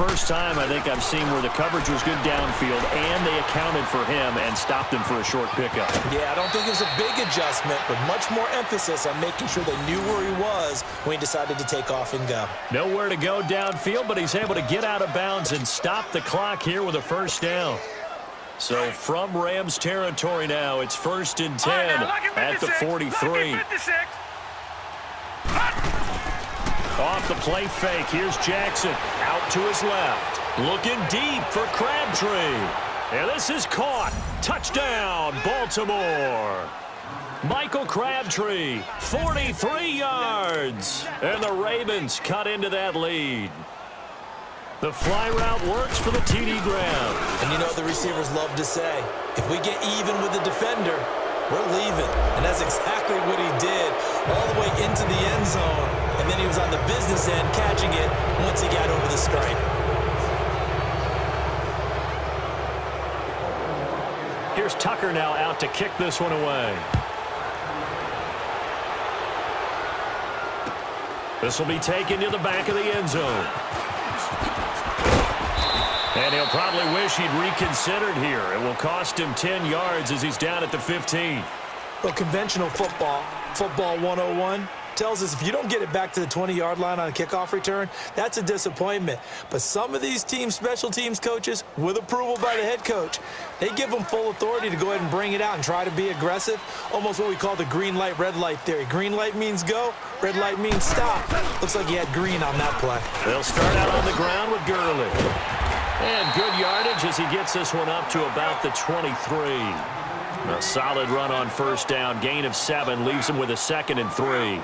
first time I think I've seen where the coverage was good downfield and they accounted for him and stopped him for a short pickup. Yeah, I don't think it was a big adjustment, but much more emphasis on making sure they knew where he was when he decided to take off and go. Nowhere to go downfield, but he's able to get out of bounds and stop the clock here with a first down. So from Rams territory now, it's 1st and 10 at the 43. Off the play fake, here's Jackson out to his left. Looking deep for Crabtree. And this is caught. Touchdown, Baltimore. Michael Crabtree, 43 yards. And the Ravens cut into that lead. The fly route works for the TD grab. And you know what the receivers love to say? If we get even with the defender, we're leaving. And that's exactly what he did all the way into the end zone. And then he was on the business end catching it once he got over the stripe. Here's Tucker now out to kick this one away. This will be taken to the back of the end zone. And he'll probably wish he'd reconsidered here. It will cost him 10 yards as he's down at the 15. Well, conventional football 101, tells us if you don't get it back to the 20-yard line on a kickoff return, that's a disappointment. But some of these special teams coaches, with approval by the head coach, they give them full authority to go ahead and bring it out and try to be aggressive, almost what we call the green light, red light theory. Green light means go, red light means stop. Looks like he had green on that play. They'll start out on the ground with Gurley. And good yardage as he gets this one up to about the 23. A solid run on first down. Gain of 7 leaves him with a 2nd and 3.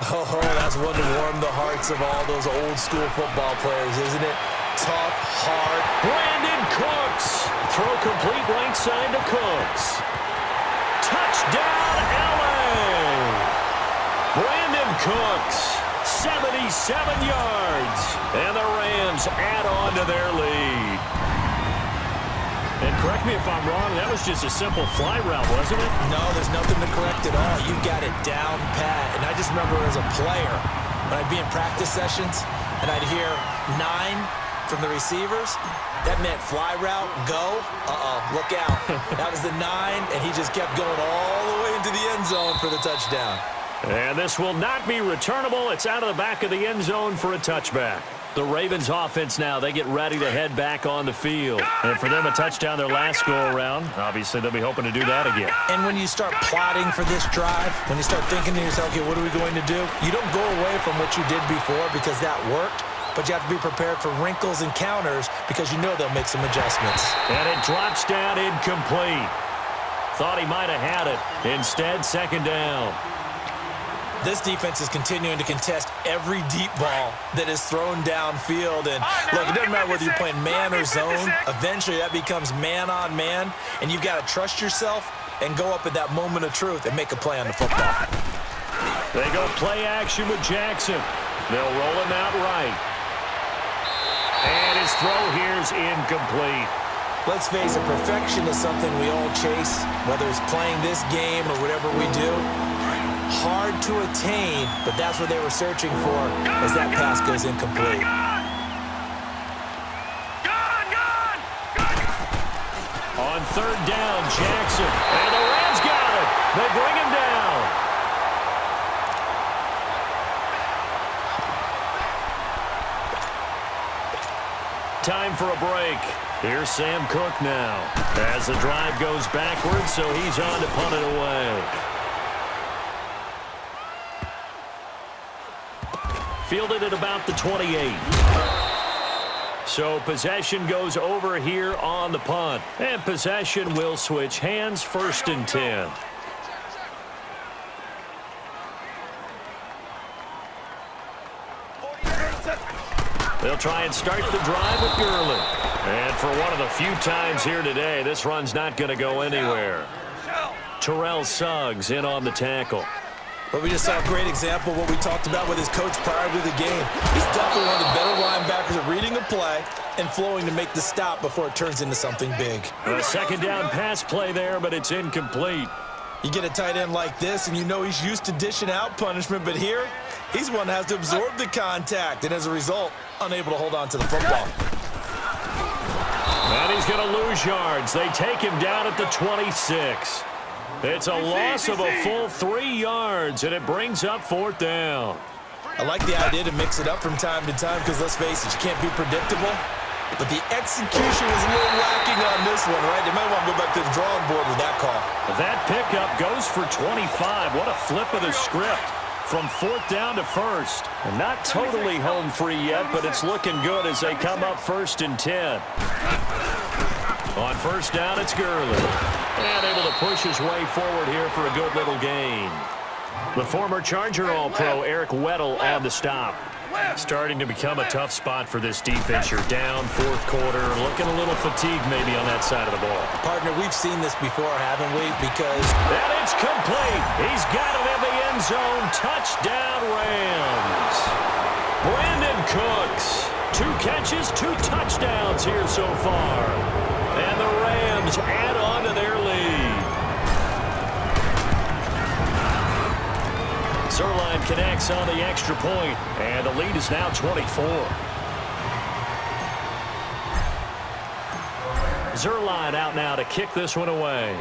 Oh, that's one to warm the hearts of all those old-school football players, isn't it? Tough, hard. Brandon Cooks. Throw complete right side to Cooks. Touchdown, L.A. Brandon Cooks. 77 yards. And the Rams add on to their lead. And correct me if I'm wrong, that was just a simple fly route, wasn't it? No, there's nothing to correct at all. You got it down pat. And I just remember as a player, when I'd be in practice sessions and I'd hear 9 from the receivers, that meant fly route, go, look out. That was the 9, and he just kept going all the way into the end zone for the touchdown. And this will not be returnable. It's out of the back of the end zone for a touchback. The Ravens offense now, they get ready to head back on the field. And for them, a touchdown their last go-around. Obviously, they'll be hoping to do that again. And when you start plotting for this drive, when you start thinking to yourself, okay, what are we going to do? You don't go away from what you did before because that worked, but you have to be prepared for wrinkles and counters because you know they'll make some adjustments. And it drops down incomplete. Thought he might have had it. Instead, 2nd down. This defense is continuing to contest every deep ball that is thrown downfield. And look, it doesn't matter whether you're playing man or zone. Eventually, that becomes man on man. And you've got to trust yourself and go up at that moment of truth and make a play on the football. They go play action with Jackson. They'll roll him out right. And his throw here's incomplete. Let's face it, perfection is something we all chase, whether it's playing this game or whatever we do. Hard to attain, but that's what they were searching for as that pass goes incomplete. On 3rd down, Jackson. And the Rams got it. They bring him down. Time for a break. Here's Sam Cook now. As the drive goes backwards, so he's on to punt it away. Fielded at about the 28. So possession goes over here on the punt. And possession will switch hands, 1st and 10. They'll try and start the drive with Gurley. And for one of the few times here today, this run's not going to go anywhere. Terrell Suggs in on the tackle. But we just saw a great example of what we talked about with his coach prior to the game. He's definitely one of the better linebackers at reading a play and flowing to make the stop before it turns into something big. A 2nd down pass play there, but it's incomplete. You get a tight end like this, and you know he's used to dishing out punishment, but here, He's one that has to absorb the contact, and as a result, unable to hold on to the football. And he's going to lose yards. They take him down at the 26. It's a loss of a full 3 yards, and it brings up 4th down. I like the idea to mix it up from time to time because, let's face it, you can't be predictable. But the execution was a little lacking on this one, right? They might want to go back to the drawing board with that call. That pickup goes for 25. What a flip of the script. From 4th down to 1st. And not totally home free yet, but it's looking good as they come up 1st and 10. On 1st down, it's Gurley. And able to push his way forward here for a good little gain. The former Charger All-Pro Eric Weddle on the stop. Starting to become a tough spot for this defense. You're down 4th quarter, looking a little fatigued maybe on that side of the ball. Partner, we've seen this before, haven't we? Because... And it's complete. He's got it in the end zone. Touchdown, Rams. Brandon Cooks. 2 catches, 2 touchdowns here so far. And the Rams add on to their lead. Zerline connects on the extra point, and the lead is now 24. Zerline out now to kick this one away.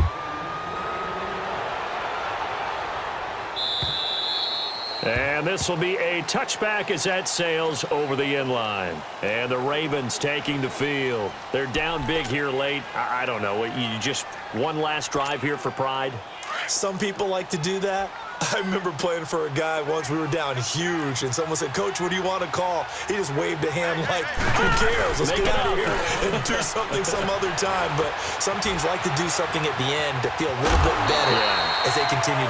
And this will be a touchback as that sails over the end line. And the Ravens taking the field. They're down big here late. I don't know. You just one last drive here for pride? Some people like to do that. I remember playing for a guy once. We were down huge, and someone said, "Coach, what do you want to call?" He just waved a hand like, "Who cares? Let's get out of here and do something some other time." But some teams like to do something at the end to feel a little bit better as they continue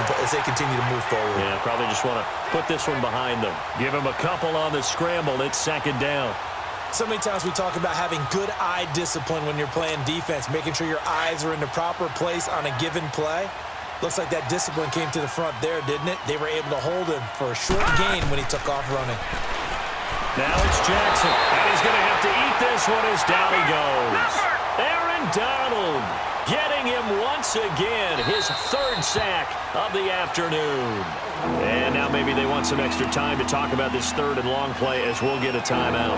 to move forward. Yeah, probably just want to put this one behind them. Give them a couple on the scramble. It's 2nd down. So many times we talk about having good eye discipline when you're playing defense, making sure your eyes are in the proper place on a given play. Looks like that discipline came to the front there, didn't it? They were able to hold him for a short gain when he took off running. Now it's Jackson, and he's going to have to eat this one as down he goes. Aaron Donald getting him once again, his 3rd sack of the afternoon. And now maybe they want some extra time to talk about this 3rd and long play as we'll get a timeout.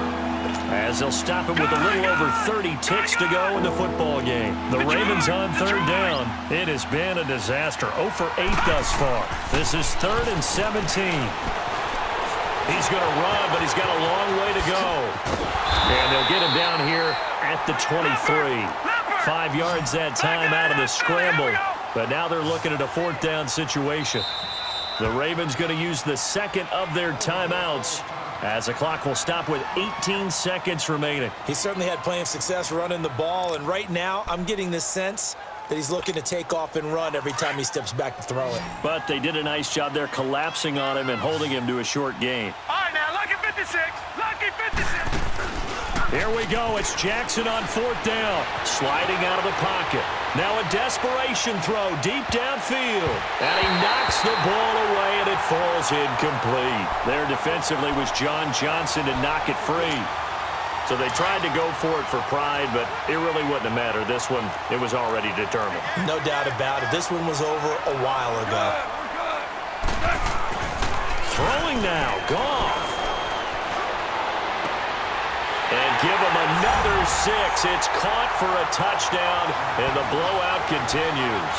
As they'll stop it with a little over 30 ticks to go in the football game. The Ravens on 3rd down. It has been a disaster. 0 for 8 thus far. This is 3rd and 17. He's going to run, but he's got a long way to go. And they'll get him down here at the 23. 5 yards that time out of the scramble. But now they're looking at a 4th down situation. The Ravens going to use the 2nd of their timeouts as the clock will stop with 18 seconds remaining. He certainly had plenty of success running the ball, and right now I'm getting this sense that he's looking to take off and run every time he steps back to throw it. But they did a nice job there collapsing on him and holding him to a short gain. All right, now, lucky 56. Lucky 56. Here we go. It's Jackson on 4th down. Sliding out of the pocket. Now a desperation throw deep downfield. And he knocks the ball away, and it falls incomplete. There defensively was John Johnson to knock it free. So they tried to go for it for pride, but it really wouldn't have mattered. This one, it was already determined. No doubt about it. This one was over a while ago. Throwing now. Goff. And give him another 6. It's caught for a touchdown, and the blowout continues.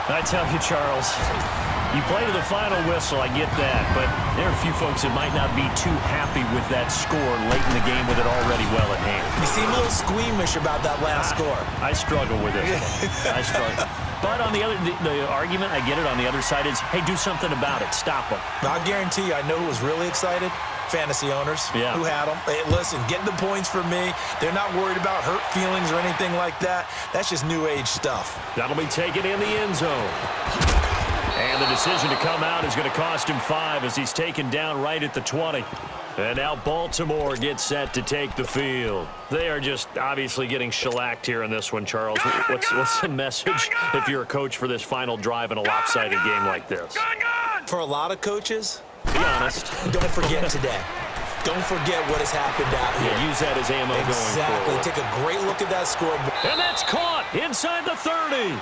I tell you, Charles, you play to the final whistle, I get that, but there are a few folks that might not be too happy with that score late in the game with it already well at hand. You seem a little squeamish about that last score. I struggle with it. I struggle. But on the other, the argument, I get it, on the other side is, hey, do something about it. Stop them. I'll guarantee you, I know who was really excited. Fantasy owners who had them. Hey, listen, get the points for me. They're not worried about hurt feelings or anything like that. That's just new age stuff. That'll be taken in the end zone. And the decision to come out is going to cost him 5 as he's taken down right at the 20. And now Baltimore gets set to take the field. They are just obviously getting shellacked here in this one, Charles. What's the message if you're a coach for this final drive in a lopsided game like this? For a lot of coaches, be honest. Don't forget today. Don't forget what has happened out here. Yeah, use that as ammo going forward. Exactly. Take a great look at that scoreboard. And that's caught inside the 30.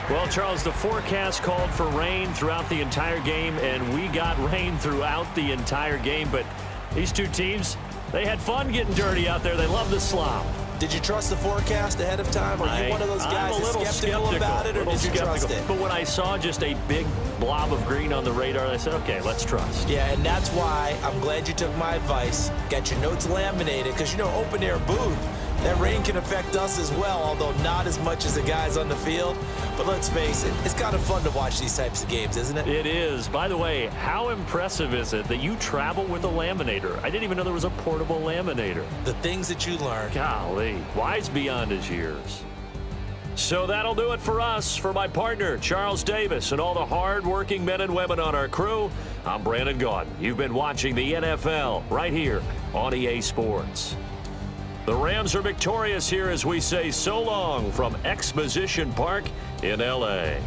Well, Charles, the forecast called for rain throughout the entire game, and we got rain throughout the entire game. But these two teams, they had fun getting dirty out there. They love the slop. Did you trust the forecast ahead of time? Are you one of those guys that's skeptical about it, or did you trust it? But when I saw just a big blob of green on the radar, I said, okay, let's trust. Yeah, and that's why I'm glad you took my advice. Got your notes laminated, because, you know, open-air booth, that rain can affect us as well, although not as much as the guys on the field. But let's face it, it's kind of fun to watch these types of games, isn't it? It is. By the way, how impressive is it that you travel with a laminator? I didn't even know there was a portable laminator. The things that you learn. Golly, wise beyond his years. So that'll do it for us. For my partner, Charles Davis, and all the hard-working men and women on our crew, I'm Brandon Gaudin. You've been watching the NFL right here on EA Sports. The Rams are victorious here as we say so long from Exposition Park in L.A.